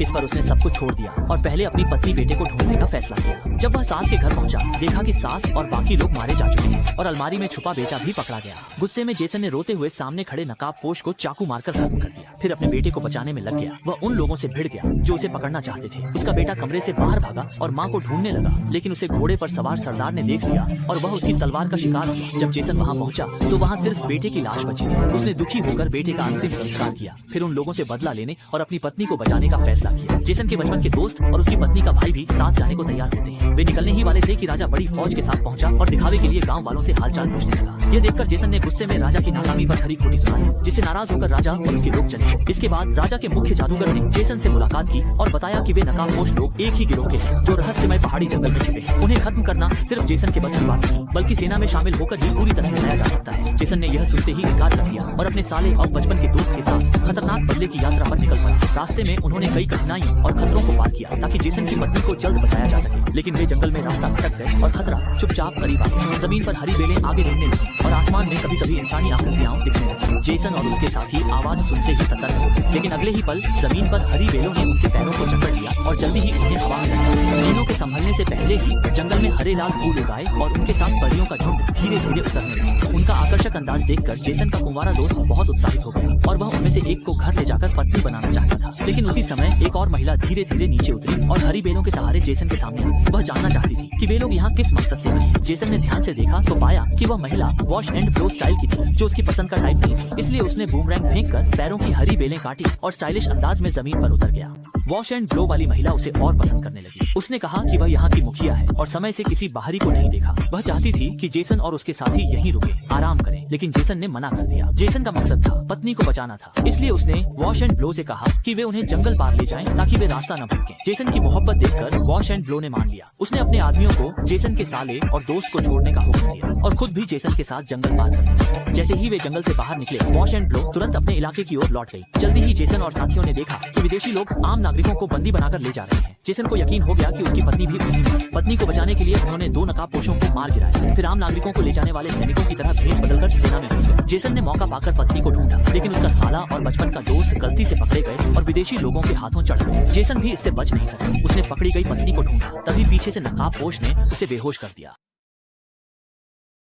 इस पर उसने सब कुछ छोड़ दिया और पहले अपनी पत्नी बेटे को ढूंढने का फैसला किया। जब वह सास के घर पहुंचा, देखा कि सास और बाकी लोग मारे जा चुके हैं और अलमारी में छुपा बेटा भी पकड़ा गया। गुस्से में जेसन ने रोते हुए सामने खड़े नकाबपोश को चाकू मारकर खत्म कर दिया। फिर अपने बेटे को बचाने में लग गया। वह उन लोगों से भिड़ गया जो उसे पकड़ना चाहते थे। उसका बेटा कमरे से बाहर भागा और माँ को ढूंढने लगा, लेकिन उसे घोड़े पर सवार सरदार ने देख लिया और वह उसकी तलवार का शिकार हुआ। जब जेसन वहाँ पहुंचा तो वहाँ सिर्फ बेटे की लाश बची थी। उसने दुखी होकर बेटे का अंतिम संस्कार किया, फिर उन लोगों से बदला लेने और अपनी पत्नी को बचाने का फैसला किया। जेसन के बचपन के दोस्त और उसकी पत्नी का भाई भी साथ जाने को तैयार होते हैं। वे निकलने ही वाले थे कि राजा बड़ी फौज के साथ पहुंचा और दिखावे के लिए गांव वालों से हालचाल पूछने लगा। ये देखकर जेसन ने गुस्से में राजा की नाकामी पर खरी खोटी सुनाई, जिससे नाराज होकर राजा और उसके लोग चले। इसके बाद राजा के मुख्य जादूगर ने जेसन से मुलाकात की और बताया कि वे नकाबपोश लोग एक ही गिरोह के हैं जो रहस्यमय पहाड़ी जंगल में छिपे हैं। उन्हें खत्म करना सिर्फ जेसन के बस की बात नहीं, बल्कि सेना में शामिल होकर ही पूरी तरह मिलाया जा सकता है। जेसन ने यह सुनते ही इनकार कर दिया और अपने साले और बचपन के दोस्त के साथ खतरनाक बदले की यात्रा पर निकल पड़े। रास्ते में उन्होंने कई कठिनाइयों और खतरों को पार किया ताकि जेसन की पत्नी को जल्द बचाया जा सके, लेकिन वे जंगल में रास्ता भटक गए और खतरा चुपचाप करीब आ गया। जमीन पर हरी बेलें आगे बढ़ने लगी और आसमान में कभी-कभी इंसानी आकृतियां दिखने लगी। जेसन और उसके साथी आवाज सुनते ही सतर्क हो गए, लेकिन अगले ही पल जमीन पर हरी बेलों ने उनके पैरों को जकड़ लिया और जल्दी ही उन्हें हवा में लटका। तीनों के संभलने से पहले ही जंगल में हरे लाल फूल उगाए और उनके साथ परियों का झुंड धीरे-धीरे उतरने लगा। उनका आकर्षक अंदाज देखकर जेसन का कुंवारा दोस्त बहुत उत्साहित हो गया और वह उनमें से एक को घर ले जाकर पत्नी बनाना चाहता था। लेकिन उसी समय एक और महिला धीरे-धीरे नीचे उतरी और हरी बेलों के सहारे जेसन के सामने आई। वह जानना चाहती थी कि वे लोग यहाँ किस मकसद से आए हैं। जेसन ने ध्यान से देखा तो पाया कि वह महिला वॉश एंड ब्लो स्टाइल की थी, जो उसकी पसंद का टाइप नहीं थी। इसलिए उसने बूमरैंग फेंककर पैरों की हरी बेलें काटी और स्टाइलिश अंदाज में जमीन पर उतर गया। वॉश एंड ब्लो वाली महिला उसे और पसंद करने लगी। उसने कहा कि वह यहाँ की मुखिया है और समय से किसी बाहरी को नहीं देखा। वह चाहती थी कि जेसन और उसके साथी यहीं रुके, आराम करें, लेकिन जेसन ने मना कर दिया। जेसन का मकसद था पत्नी को बचाना था, इसलिए उसने वॉश एंड ब्लो से कहा कि वे उन्हें जंगल पार ले जाएं ताकि वे रास्ता न भटकें। जेसन की मोहब्बत देखकर वॉश एंड ब्लो ने मान लिया। उसने अपने आदमियों को जेसन के साले और दोस्त को छोड़ने का हुक्म दिया और खुद भी जेसन के साथ जंगल पार करने लगी। जैसे ही वे जंगल से बाहर निकले, वॉश एंड ब्लो तुरंत अपने इलाके की ओर लौट गई। जल्दी ही जेसन और साथियों ने देखा कि विदेशी लोग आम नागरिकों को बंदी बनाकर ले जा रहे हैं। जेसन को यकीन हो गया कि उसकी पत्नी भी उन्हीं में। पत्नी को बचाने के लिए उन्होंने 2 नकाबपोशों को मार गिराया, फिर आम नागरिकों को ले जाने वाले सैनिकों की तरह भेष बदलकर सेना में घुस गए। जेसन ने मौका पाकर पत्नी को ढूंढा, लेकिन उसका साला और बचपन का दोस्त गलती से पकड़े गए और विदेशी लोगों के हाथों चढ़ गए। जेसन भी इससे बच नहीं सका। उसने पकड़ी गई पत्नी को ढूंढा, तभी पीछे से नकाबपोश ने उसे बेहोश कर दिया।